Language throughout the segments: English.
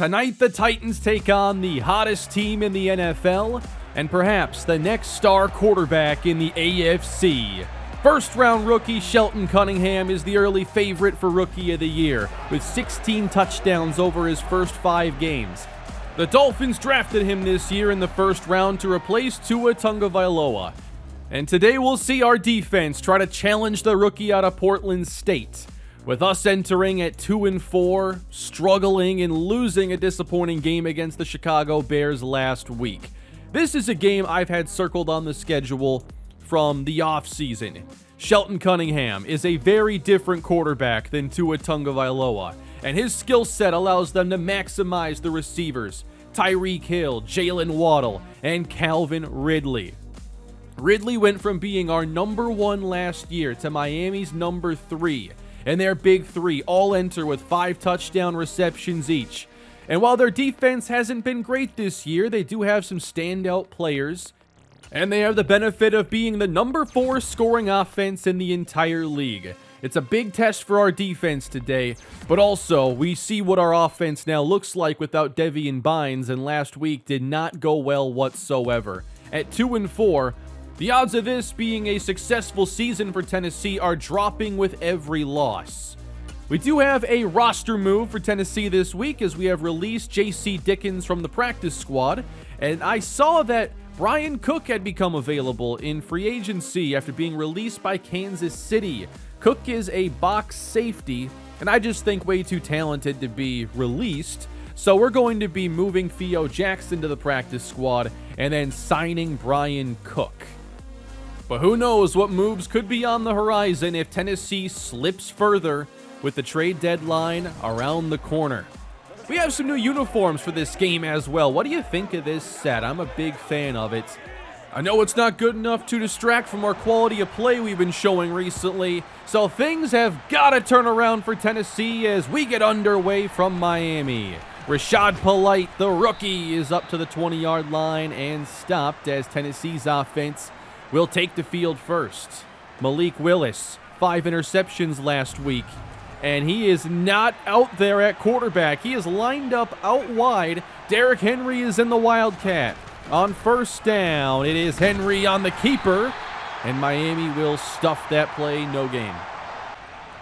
Tonight, the Titans take on the hottest team in the NFL and perhaps the next star quarterback in the AFC. First-round rookie Shelton Cunningham is the early favorite for Rookie of the Year, with 16 touchdowns over his first 5 games. The Dolphins drafted him this year in the first round to replace Tua Tagovailoa. And today we'll see our defense try to challenge the rookie out of Portland State, with us entering at 2-4, struggling and losing a disappointing game against the Chicago Bears last week. This is a game I've had circled on the schedule from the offseason. Shelton Cunningham is a very different quarterback than Tua Tagovailoa, and his skill set allows them to maximize the receivers, Tyreek Hill, Jalen Waddle, and Calvin Ridley. Ridley went from being our number 1 last year to Miami's number 3, and their big 3 all enter with 5 touchdown receptions each. And while their defense hasn't been great this year, they do have some standout players, and they have the benefit of being the number 4 scoring offense in the entire league. It's a big test for our defense today, but also we see what our offense now looks like without Devian Bynes, and last week did not go well whatsoever. At 2-4, the odds of this being a successful season for Tennessee are dropping with every loss. We do have a roster move for Tennessee this week as we have released J.C. Dickens from the practice squad, and I saw that Brian Cook had become available in free agency after being released by Kansas City. Cook is a box safety, and I just think way too talented to be released. So we're going to be moving Theo Jackson to the practice squad and then signing Brian Cook. But who knows what moves could be on the horizon if Tennessee slips further with the trade deadline around the corner. We have some new uniforms for this game as well. What do you think of this set? I'm a big fan of it. I know it's not good enough to distract from our quality of play we've been showing recently, so things have got to turn around for Tennessee as we get underway from Miami. Rashad Polite, the rookie, is up to the 20-yard line and stopped as Tennessee's offense will take the field first. Malik Willis, 5 interceptions last week, and he is not out there at quarterback. He is lined up out wide. Derrick Henry is in the Wildcat. On first down, it is Henry on the keeper, and Miami will stuff that play, no gain.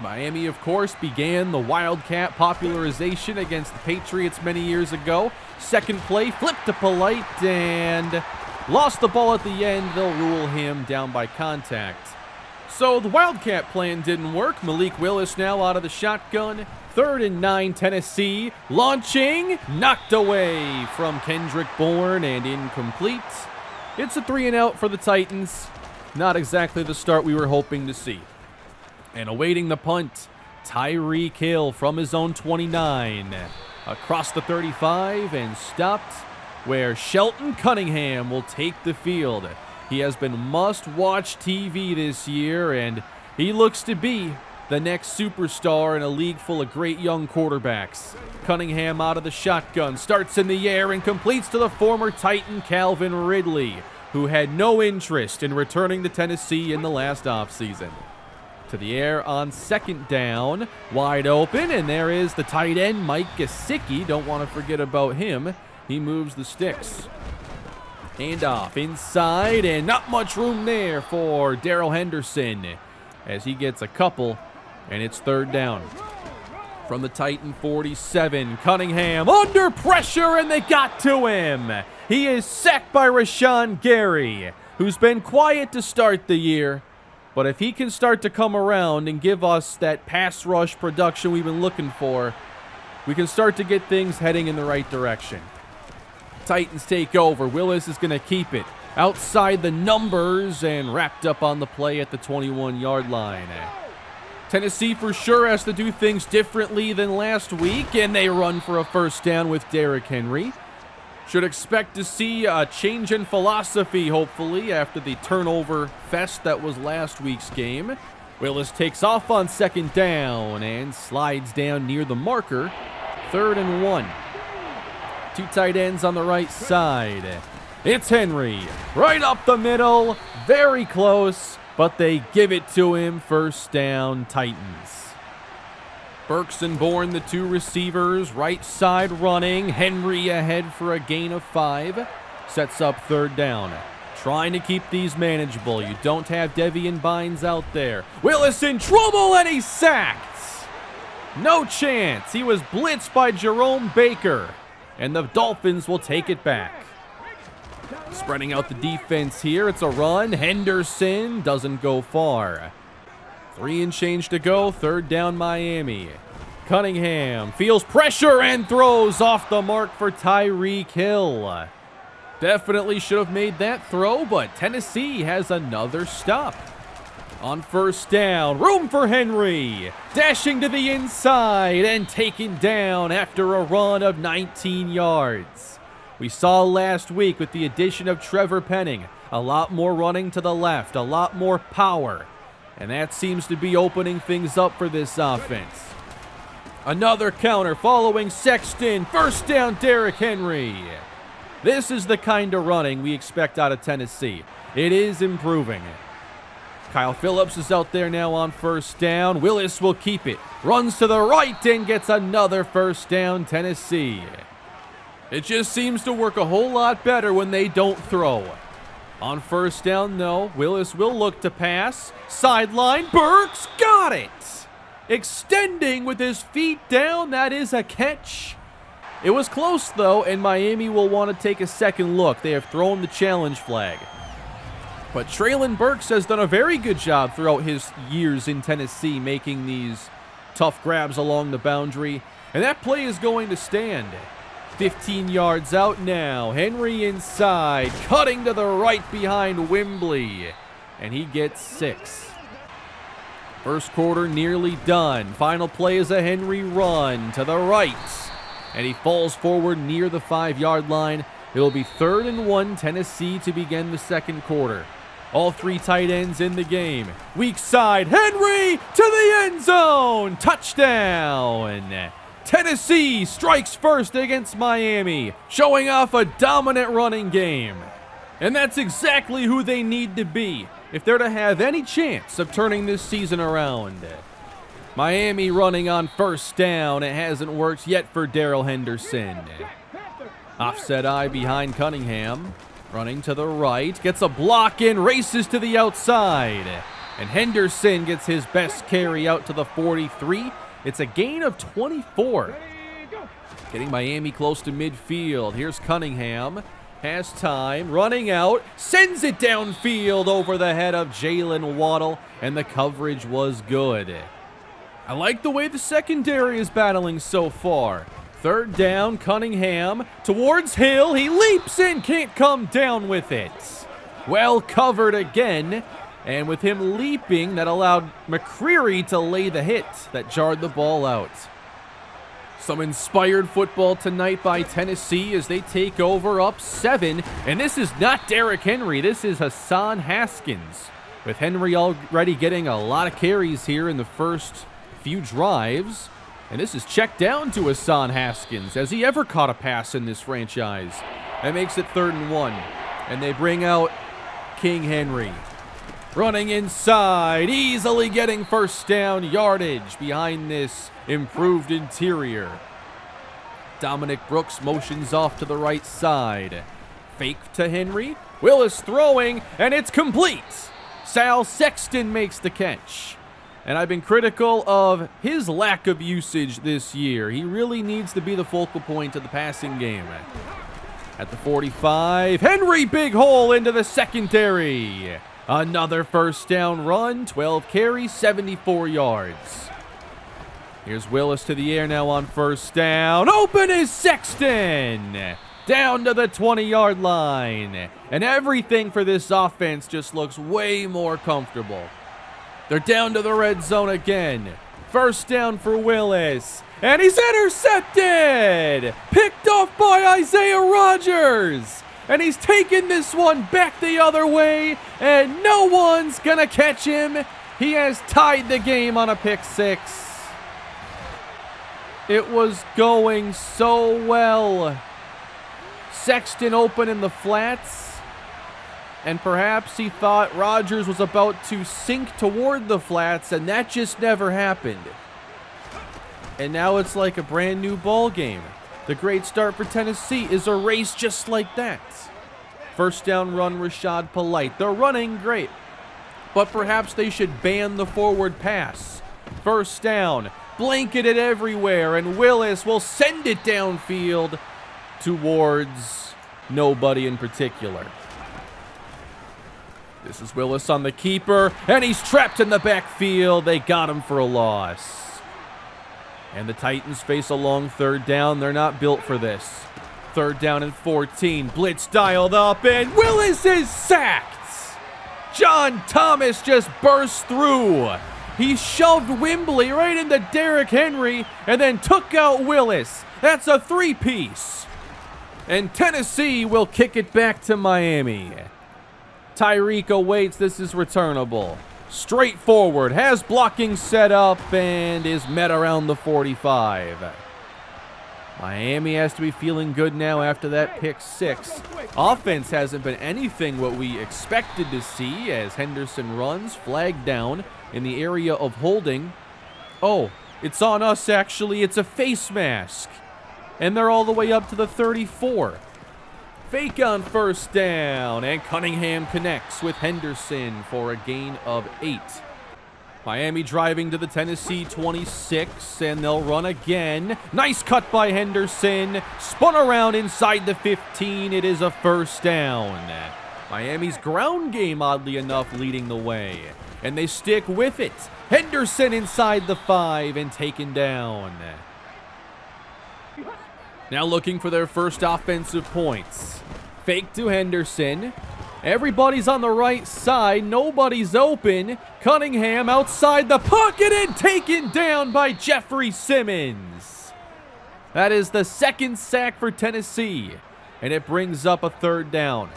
Miami, of course, began the Wildcat popularization against the Patriots many years ago. Second play, flipped to Polite, and lost the ball at the end. They'll rule him down by contact. So the Wildcat plan didn't work. Malik Willis now out of the shotgun. 3rd and 9, Tennessee. Launching. Knocked away from Kendrick Bourne and incomplete. It's a 3-and-out for the Titans. Not exactly the start we were hoping to see. And awaiting the punt, Tyreek Hill from his own 29. Across the 35 and stopped where Shelton Cunningham will take the field. He has been must-watch TV this year, and he looks to be the next superstar in a league full of great young quarterbacks. Cunningham out of the shotgun, starts in the air and completes to the former Titan Calvin Ridley, who had no interest in returning to Tennessee in the last offseason. To the air on 2nd down, wide open, and there is the tight end, Mike Gesicki. Don't want to forget about him. He moves the sticks. Handoff inside, and not much room there for Darrell Henderson as he gets a couple, and it's 3rd down. From the Titan 47, Cunningham under pressure, and they got to him. He is sacked by Rashawn Gary, who's been quiet to start the year. But if he can start to come around and give us that pass rush production we've been looking for, we can start to get things heading in the right direction. Titans take over. Willis is going to keep it outside the numbers and wrapped up on the play at the 21-yard line. Tennessee for sure has to do things differently than last week, and they run for a first down with Derrick Henry. Should expect to see a change in philosophy, hopefully, after the turnover fest that was last week's game. Willis takes off on 2nd down and slides down near the marker. 3rd and 1. 2 tight ends on the right side. It's Henry, right up the middle, very close, but they give it to him. First down, Titans. Burks and Bourne, the two receivers, right side running. Henry ahead for a gain of 5. Sets up third down. Trying to keep these manageable. You don't have Devian Bynes out there. Willis in trouble, and he's sacked. No chance. He was blitzed by Jerome Baker, and the Dolphins will take it back. Spreading out the defense here. It's a run. Henderson doesn't go far. 3 and change to go. Third down, Miami. Cunningham feels pressure and throws off the mark for Tyreek Hill. Definitely should have made that throw, but Tennessee has another stop. On first down, room for Henry. Dashing to the inside and taken down after a run of 19 yards. We saw last week with the addition of Trevor Penning, a lot more running to the left, a lot more power. And that seems to be opening things up for this offense. Another counter following Sexton. First down, Derrick Henry. This is the kind of running we expect out of Tennessee. It is improving. Kyle Phillips is out there now on first down. Willis will keep it. Runs to the right and gets another first down, Tennessee. It just seems to work a whole lot better when they don't throw. On first down, no. Willis will look to pass. Sideline, Burks got it. Extending with his feet down. That is a catch. It was close, though, and Miami will want to take a second look. They have thrown the challenge flag. But Treylon Burks has done a very good job throughout his years in Tennessee, making these tough grabs along the boundary. And that play is going to stand. 15 yards out now. Henry inside, cutting to the right behind Wembley. And he gets 6. First quarter nearly done. Final play is a Henry run to the right. And he falls forward near the 5-yard line. It will be 3rd and 1, Tennessee, to begin the second quarter. All 3 tight ends in the game. Weak side, Henry to the end zone. Touchdown. Tennessee strikes first against Miami, showing off a dominant running game. And that's exactly who they need to be if they're to have any chance of turning this season around. Miami running on first down. It hasn't worked yet for Darrell Henderson. Offset eye behind Cunningham. Running to the right. Gets a block in. Races to the outside. And Henderson gets his best carry out to the 43. It's a gain of 24. Getting Miami close to midfield. Here's Cunningham. Has time. Running out. Sends it downfield over the head of Jalen Waddle. And the coverage was good. I like the way the secondary is battling so far. Third down, Cunningham towards Hill. He leaps in, can't come down with it. Well covered again. And with him leaping, that allowed McCreary to lay the hit that jarred the ball out. Some inspired football tonight by Tennessee as they take over up 7. And this is not Derrick Henry. This is Hassan Haskins. With Henry already getting a lot of carries here in the first few drives. And this is checked down to Hassan Haskins. Has he ever caught a pass in this franchise? That makes it 3rd and 1. And they bring out King Henry. Running inside, easily getting first down yardage behind this improved interior. Dominic Brooks motions off to the right side. Fake to Henry. Willis throwing, and it's complete. Sal Sexton makes the catch. And I've been critical of his lack of usage this year. He really needs to be the focal point of the passing game. At the 45, Henry big hole into the secondary. Another first down run, 12 carries, 74 yards. Here's Willis to the air now on first down. Open is Sexton. Down to the 20-yard line. And everything for this offense just looks way more comfortable. They're down to the red zone again. First down for Willis. And he's intercepted. Picked off by Isaiah Rodgers. And he's taken this one back the other way. And no one's going to catch him. He has tied the game on a pick 6. It was going so well. Sexton open in the flats. And perhaps he thought Rodgers was about to sink toward the flats, and that just never happened. And now it's like a brand new ball game. The great start for Tennessee is erased just like that. First down run, Rashad Polite. They're running great, but perhaps they should ban the forward pass. First down, blanketed everywhere, and Willis will send it downfield towards nobody in particular. This is Willis on the keeper, and he's trapped in the backfield. They got him for a loss. And the Titans face a long third down. They're not built for this. Third down and 14. Blitz dialed up, and Willis is sacked. John Thomas just burst through. He shoved Wimbley right into Derrick Henry and then took out Willis. That's a three-piece. And Tennessee will kick it back to Miami. Tyreek awaits. This is returnable. Straightforward, has blocking set up, and is met around the 45. Miami has to be feeling good now after that pick six. Offense hasn't been anything what we expected to see as Henderson runs, flag down in the area of holding. Oh, it's on us actually. It's a face mask. And they're all the way up to the 34. Fake on first down, and Cunningham connects with Henderson for a gain of 8. Miami driving to the Tennessee 26, and they'll run again. Nice cut by Henderson. Spun around inside the 15. It is a first down. Miami's ground game, oddly enough, leading the way. And they stick with it. Henderson inside the 5 and taken down. Now looking for their first offensive points. Fake to Henderson. Everybody's on the right side. Nobody's open. Cunningham outside the pocket and taken down by Jeffrey Simmons. That is the second sack for Tennessee, and it brings up a third down.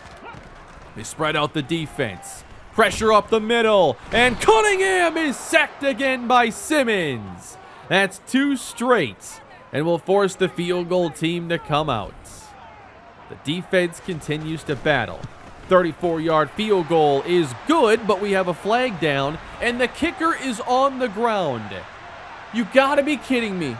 They spread out the defense. Pressure up the middle, and Cunningham is sacked again by Simmons. That's 2 straight, and will force the field goal team to come out. The defense continues to battle. 34-yard field goal is good, but we have a flag down, and the kicker is on the ground. You gotta be kidding me.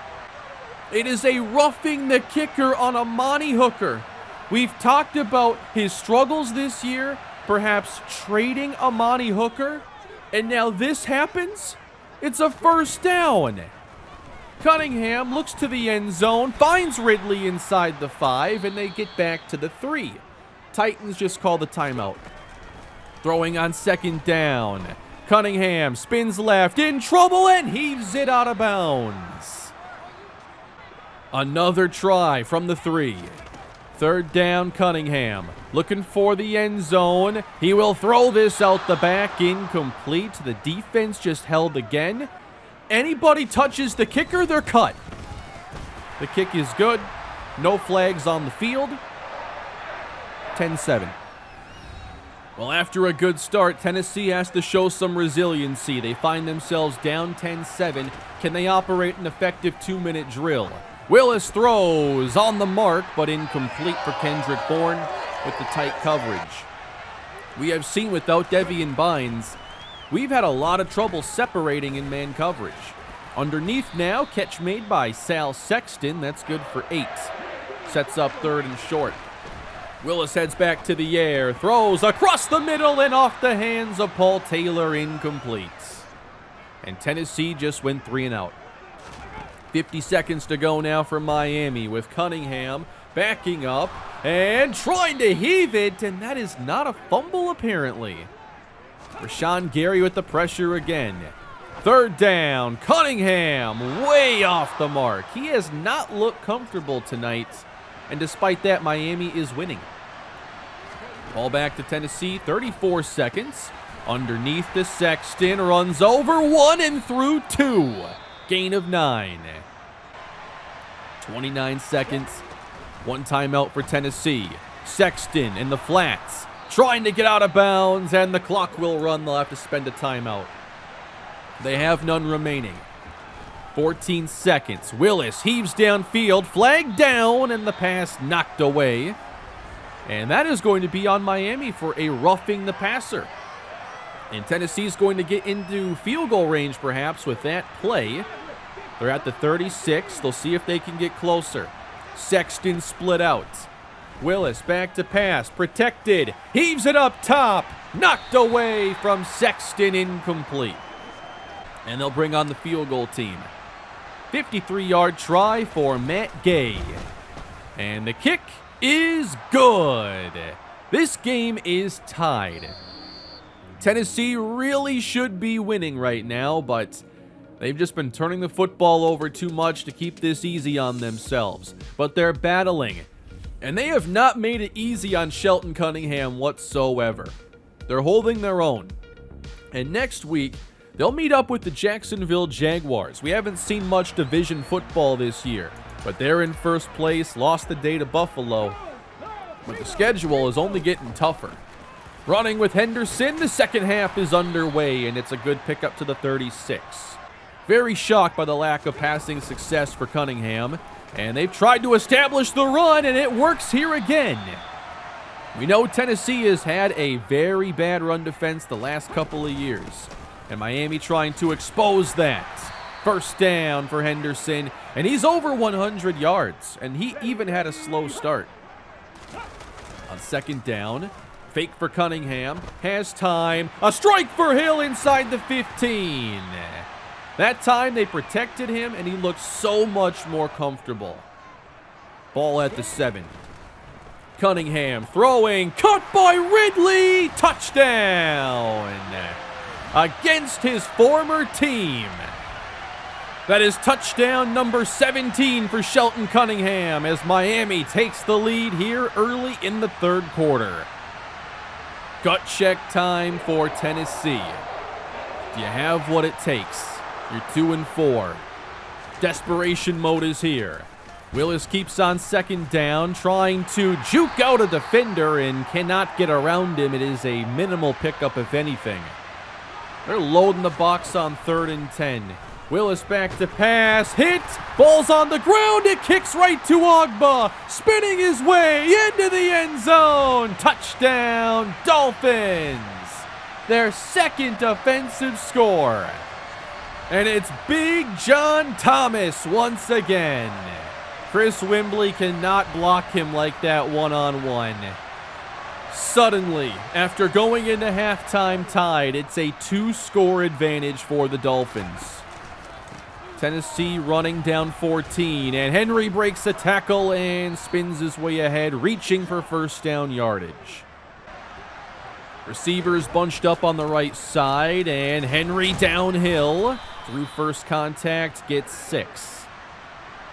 It is a roughing the kicker on Amani Hooker. We've talked about his struggles this year, perhaps trading Amani Hooker, and now this happens? It's a first down. Cunningham looks to the end zone, finds Ridley inside the 5, and they get back to the 3. Titans just call the timeout. Throwing on second down. Cunningham spins left, in trouble, and heaves it out of bounds. Another try from the 3. Third down, Cunningham looking for the end zone. He will throw this out the back, incomplete. The defense just held again. Anybody touches the kicker, they're cut. The kick is good. No flags on the field. 10-7. Well, after a good start, Tennessee has to show some resiliency. They find themselves down 10-7. Can they operate an effective 2-minute drill? Willis throws on the mark, but incomplete for Kendrick Bourne with the tight coverage. We have seen without Devian Bynes, we've had a lot of trouble separating in man coverage. Underneath now, catch made by Sal Sexton. That's good for 8. Sets up third and short. Willis heads back to the air, throws across the middle and off the hands of Paul Taylor, incomplete. And Tennessee just went 3 and out. 50 seconds to go now for Miami with Cunningham backing up and trying to heave it, and that is not a fumble apparently. Rashawn Gary with the pressure again. Third down, Cunningham way off the mark. He has not looked comfortable tonight, and despite that, Miami is winning. Ball back to Tennessee, 34 seconds. Underneath the Sexton, runs over 1 and through 2. Gain of 9. 29 seconds. 1 timeout for Tennessee. Sexton in the flats, trying to get out of bounds, and the clock will run. They'll have to spend a timeout. They have none remaining. 14 seconds. Willis heaves downfield, flag down, and the pass knocked away. And that is going to be on Miami for a roughing the passer. And Tennessee's going to get into field goal range perhaps with that play. They're at the 36. They'll see if they can get closer. Sexton split out. Willis back to pass. Protected. Heaves it up top. Knocked away from Sexton. Incomplete. And they'll bring on the field goal team. 53-yard try for Matt Gay. And the kick is good. This game is tied. Tennessee really should be winning right now, but they've just been turning the football over too much to keep this easy on themselves. But they're battling, and they have not made it easy on Shelton Cunningham whatsoever. They're holding their own. And next week, they'll meet up with the Jacksonville Jaguars. We haven't seen much division football this year, but they're in first place, lost the day to Buffalo. But the schedule is only getting tougher. Running with Henderson, the second half is underway, and it's a good pickup to the 36. Very shocked by the lack of passing success for Cunningham, and they've tried to establish the run, and it works here again. We know Tennessee has had a very bad run defense the last couple of years, and Miami trying to expose that. First down for Henderson, and he's over 100 yards, and he even had a slow start. On second down, fake for Cunningham, has time, a strike for Hill inside the 15. That time they protected him, and he looked so much more comfortable. Ball at the 7. Cunningham throwing, caught by Ridley, touchdown against his former team. That is touchdown number 17 for Shelton Cunningham as Miami takes the lead here early in the third quarter. Gut check time for Tennessee. Do you have what it takes? You're 2-4. Desperation mode is here. Willis keeps on second down, trying to juke out a defender and cannot get around him. It is a minimal pickup, if anything. They're loading the box on 3rd and 10. Willis back to pass, hit, ball's on the ground, it kicks right to Ogba, spinning his way into the end zone. Touchdown, Dolphins. Their second offensive score. And it's Big John Thomas once again. Chris Wembley cannot block him like that one-on-one. Suddenly, after going into halftime tied, it's a 2-score advantage for the Dolphins. Tennessee running down 14, and Henry breaks a tackle and spins his way ahead, reaching for first down yardage. Receivers bunched up on the right side, and Henry downhill through first contact, gets 6.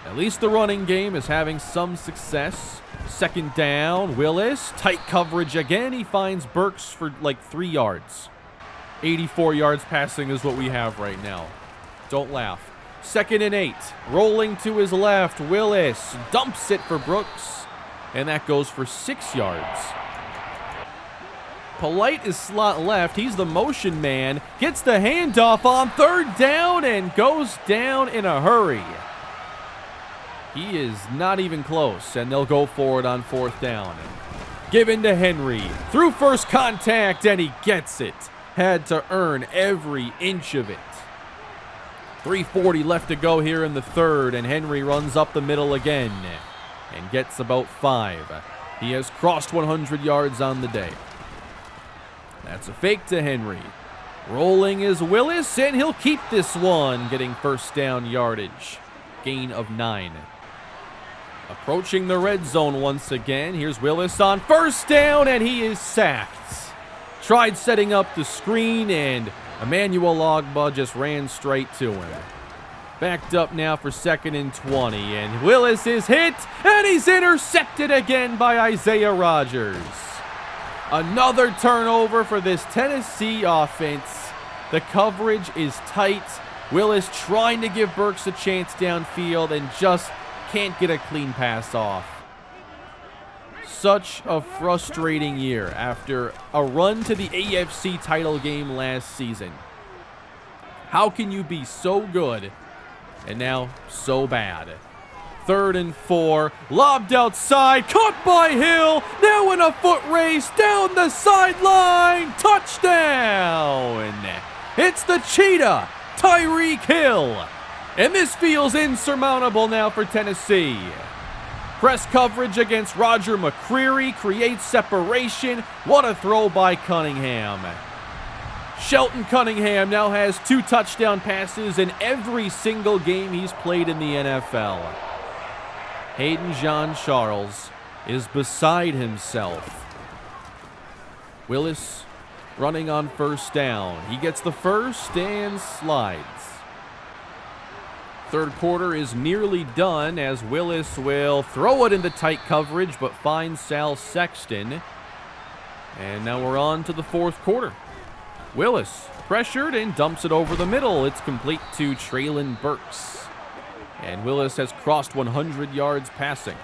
At least the running game is having some success. Second down, Willis, tight coverage again. He finds Burks for like 3 yards. 84 yards passing is what we have right now. Don't laugh. 2nd and 8, rolling to his left, Willis dumps it for Brooks, and that goes for 6 yards. Polite is slot left, he's the motion man, gets the handoff on 3rd down and goes down in a hurry. He is not even close, and they'll go for it on 4th down. Given to Henry, through first contact, and he gets it. Had to earn every inch of it. 3:40 left to go here in the third, and Henry runs up the middle again and gets about 5. He has crossed 100 yards on the day. That's a fake to Henry. Rolling is Willis, and he'll keep this one, getting first down yardage. Gain of 9. Approaching the red zone once again. Here's Willis on first down, and he is sacked. Tried setting up the screen, and Emmanuel Ogbah just ran straight to him. Backed up now for 2nd and 20, and Willis is hit, and he's intercepted again by Isaiah Rodgers. Another turnover for this Tennessee offense. The coverage is tight. Willis trying to give Burks a chance downfield and just can't get a clean pass off. Such a frustrating year after a run to the AFC title game last season. How can you be so good and now so bad? 3rd and 4, lobbed outside, caught by Hill, now in a foot race down the sideline, touchdown! It's the Cheetah, Tyreek Hill. And this feels insurmountable now for Tennessee. Press coverage against Roger McCreary creates separation. What a throw by Cunningham. Shelton Cunningham now has 2 touchdown passes in every single game he's played in the NFL. Hayden Jean-Charles is beside himself. Willis running on first down. He gets the first and slides. Third quarter is nearly done as Willis will throw it into tight coverage but finds Sal Sexton. And now we're on to the fourth quarter. Willis pressured and dumps it over the middle. It's complete to Treylon Burks. And Willis has crossed 100 yards passing.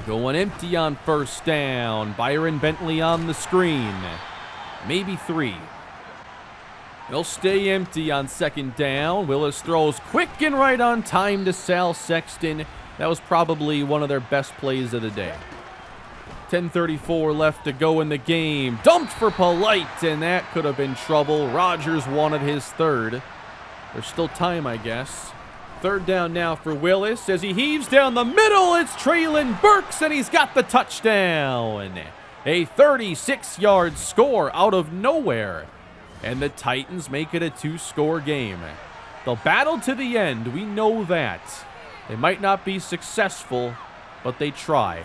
Going empty on first down. Byron Bentley on the screen. Maybe 3. They'll stay empty on second down. Willis throws quick and right on time to Sal Sexton. That was probably one of their best plays of the day. 10:34 left to go in the game. Dumped for Polite, and that could have been trouble. Rodgers wanted his third. There's still time, I guess. Third down now for Willis. As he heaves down the middle, it's Treylon Burks, and he's got the touchdown. A 36-yard score out of nowhere. And the Titans make it a 2-score game. They'll battle to the end, we know that. They might not be successful, but they try.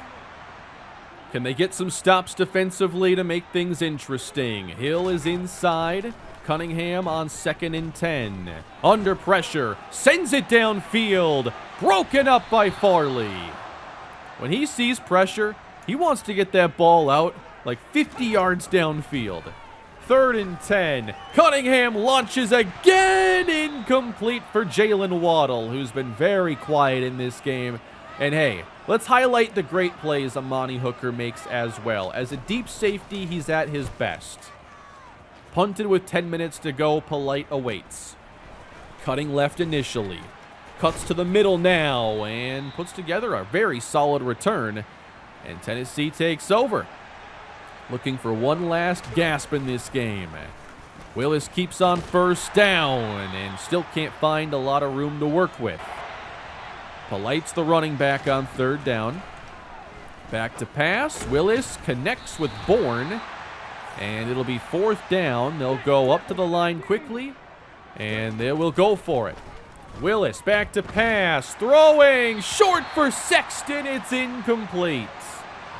Can they get some stops defensively to make things interesting? Hill is inside. Cunningham on 2nd and 10. Under pressure, sends it downfield. Broken up by Farley. When he sees pressure, he wants to get that ball out like 50 yards downfield. 3rd and 10. Cunningham launches again. Incomplete for Jalen Waddle, who's been very quiet in this game. And hey, let's highlight the great plays Amani Hooker makes as well. As a deep safety, he's at his best. Punted with 10 minutes to go, Polite awaits. Cutting left initially. Cuts to the middle now and puts together a very solid return. And Tennessee takes over. Looking for one last gasp in this game. Willis keeps on first down and still can't find a lot of room to work with. Polite's the running back on 3rd down. Back to pass. Willis connects with Bourne. And it'll be 4th down. They'll go up to the line quickly. And they will go for it. Willis back to pass. Throwing. Short for Sexton. It's incomplete.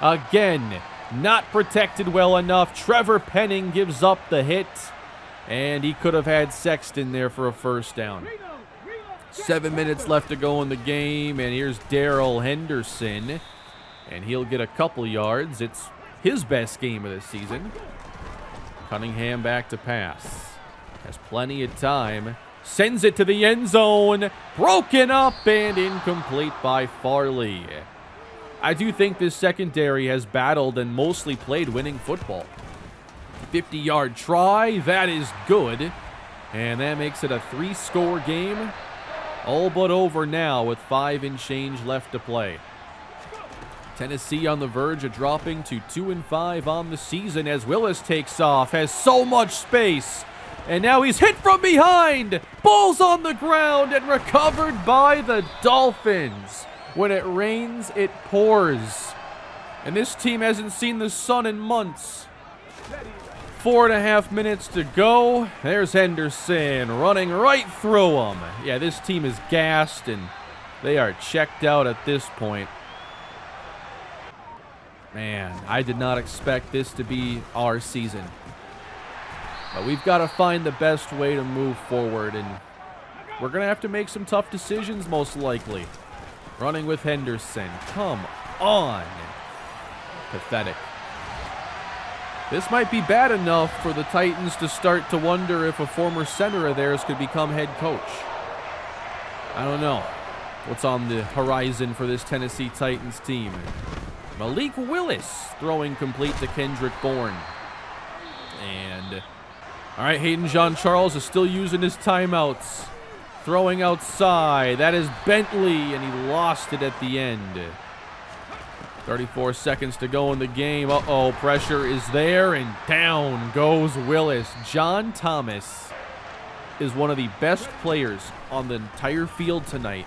Again, not protected well enough. Trevor Penning gives up the hit. And he could have had Sexton there for a first down. 7 minutes left to go in the game. And here's Darrell Henderson. And he'll get a couple yards. It's his best game of the season. Cunningham back to pass. Has plenty of time. Sends it to the end zone. Broken up and incomplete by Farley. I do think this secondary has battled and mostly played winning football. 50-yard try. That is good. And that makes it a 3-score game. All but over now with 5 and change left to play. Tennessee on the verge of dropping to 2-5 on the season as Willis takes off. Has so much space. And now he's hit from behind. Ball's on the ground and recovered by the Dolphins. When it rains, it pours. And this team hasn't seen the sun in months. 4.5 minutes to go. There's Henderson running right through them. Yeah, this team is gassed and they are checked out at this point. Man, I did not expect this to be our season. But we've got to find the best way to move forward, and we're going to have to make some tough decisions most likely. Running with Henderson. Come on. Pathetic. This might be bad enough for the Titans to start to wonder if a former center of theirs could become head coach. I don't know what's on the horizon for this Tennessee Titans team. Malik Willis throwing complete to Kendrick Bourne. And, all right, Hayden Jean-Charles is still using his timeouts. Throwing outside. That is Bentley, and he lost it at the end. 34 seconds to go in the game. Uh-oh, pressure is there, and down goes Willis. John Thomas is one of the best players on the entire field tonight.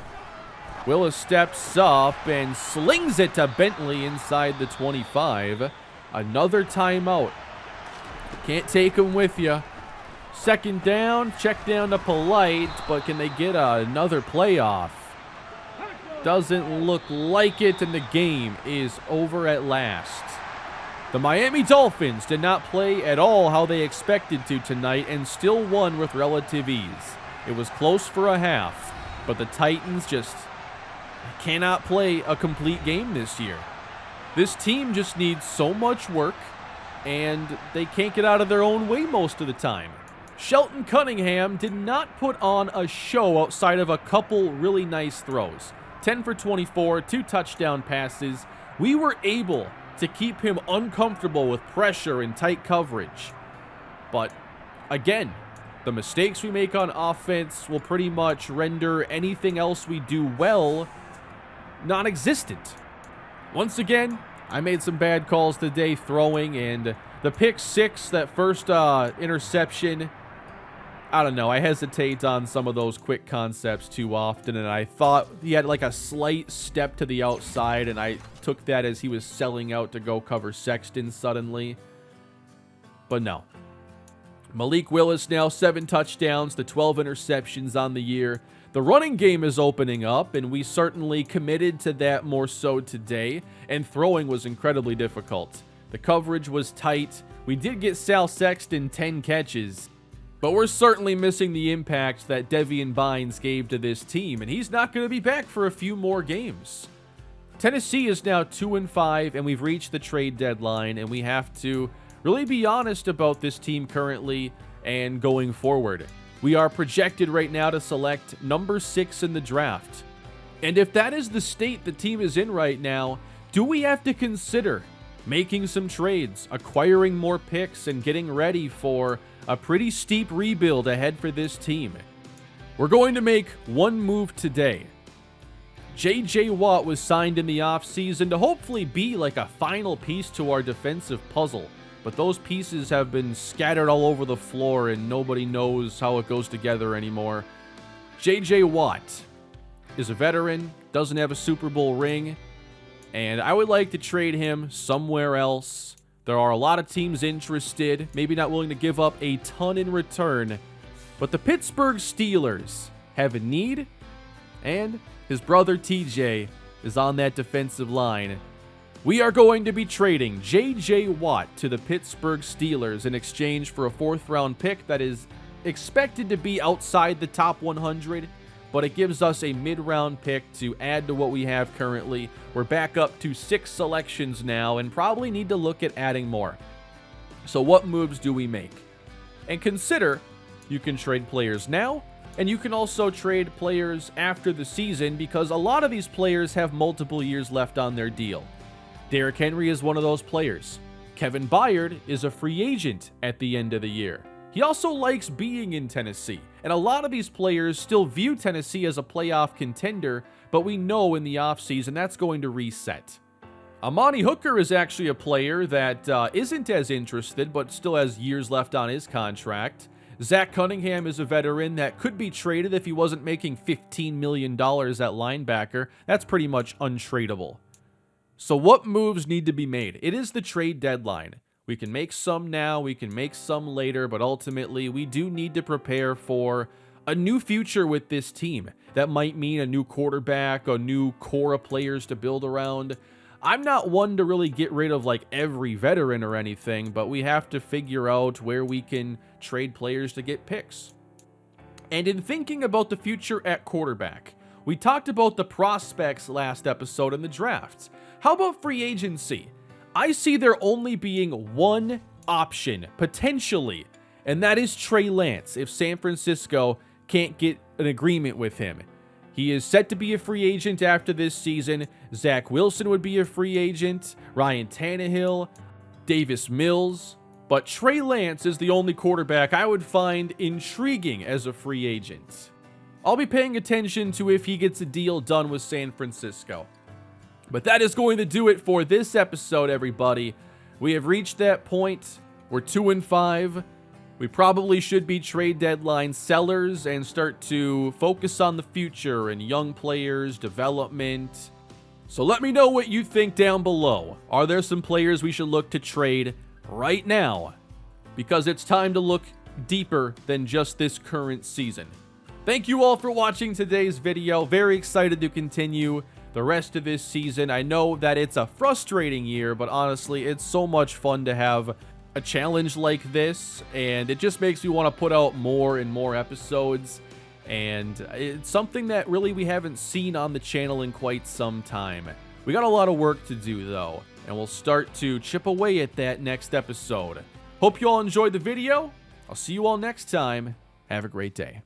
Willis steps up and slings it to Bentley inside the 25. Another timeout. Can't take him with you. Second down, check down to Polite, but can they get another playoff? Doesn't look like it, and the game is over at last. The Miami Dolphins did not play at all how they expected to tonight and still won with relative ease. It was close for a half, but the Titans just cannot play a complete game this year. This team just needs so much work, and they can't get out of their own way most of the time. Shelton Cunningham did not put on a show outside of a couple really nice throws. 10 for 24, 2 touchdown passes. We were able to keep him uncomfortable with pressure and tight coverage. But again, the mistakes we make on offense will pretty much render anything else we do well non-existent. Once again, I made some bad calls today throwing, and the pick six, that first interception, I don't know. I hesitate on some of those quick concepts too often, and I thought he had like a slight step to the outside, and I took that as he was selling out to go cover Sexton suddenly. But no. Malik Willis now 7 touchdowns to 12 interceptions on the year. The running game is opening up, and we certainly committed to that more so today, and throwing was incredibly difficult. The coverage was tight. We did get Sal Sexton 10 catches, but we're certainly missing the impact that Devian Bynes gave to this team, and he's not going to be back for a few more games. Tennessee is now 2-5, and we've reached the trade deadline, and we have to really be honest about this team currently and going forward. We are projected right now to select number 6 in the draft. And if that is the state the team is in right now, do we have to consider making some trades, acquiring more picks, and getting ready for a pretty steep rebuild ahead for this team? We're going to make one move today. J.J. Watt was signed in the offseason to hopefully be like a final piece to our defensive puzzle, but those pieces have been scattered all over the floor and nobody knows how it goes together anymore. J.J. Watt is a veteran, doesn't have a Super Bowl ring, and I would like to trade him somewhere else. There are a lot of teams interested, maybe not willing to give up a ton in return, but the Pittsburgh Steelers have a need, and his brother TJ is on that defensive line. We are going to be trading J.J. Watt to the Pittsburgh Steelers in exchange for a 4th-round pick that is expected to be outside the top 100, but it gives us a mid-round pick to add to what we have currently. We're back up to 6 selections now and probably need to look at adding more. So what moves do we make? And consider you can trade players now, and you can also trade players after the season because a lot of these players have multiple years left on their deal. Derrick Henry is one of those players. Kevin Byard is a free agent at the end of the year. He also likes being in Tennessee, and a lot of these players still view Tennessee as a playoff contender, but we know in the offseason that's going to reset. Amani Hooker is actually a player that isn't as interested, but still has years left on his contract. Zach Cunningham is a veteran that could be traded if he wasn't making $15 million at linebacker. That's pretty much untradeable. So what moves need to be made? It is the trade deadline. We can make some now, we can make some later, but ultimately we do need to prepare for a new future with this team. That might mean a new quarterback, a new core of players to build around. I'm not one to really get rid of like every veteran or anything, but we have to figure out where we can trade players to get picks. And in thinking about the future at quarterback, we talked about the prospects last episode in the draft. How about free agency? I see there only being one option, potentially, and that is Trey Lance if San Francisco can't get an agreement with him. He is set to be a free agent after this season. Zach Wilson would be a free agent, Ryan Tannehill, Davis Mills, but Trey Lance is the only quarterback I would find intriguing as a free agent. I'll be paying attention to if he gets a deal done with San Francisco. But that is going to do it for this episode, everybody. We have reached that point. We're 2-5. We probably should be trade deadline sellers and start to focus on the future and young players, development. So let me know what you think down below. Are there some players we should look to trade right now? Because it's time to look deeper than just this current season. Thank you all for watching today's video. Very excited to continue the rest of this season. I know that it's a frustrating year, but honestly, it's so much fun to have a challenge like this, and it just makes me want to put out more and more episodes, and it's something that really we haven't seen on the channel in quite some time. We got a lot of work to do though, and we'll start to chip away at that next episode. Hope you all enjoyed the video. I'll see you all next time. Have a great day.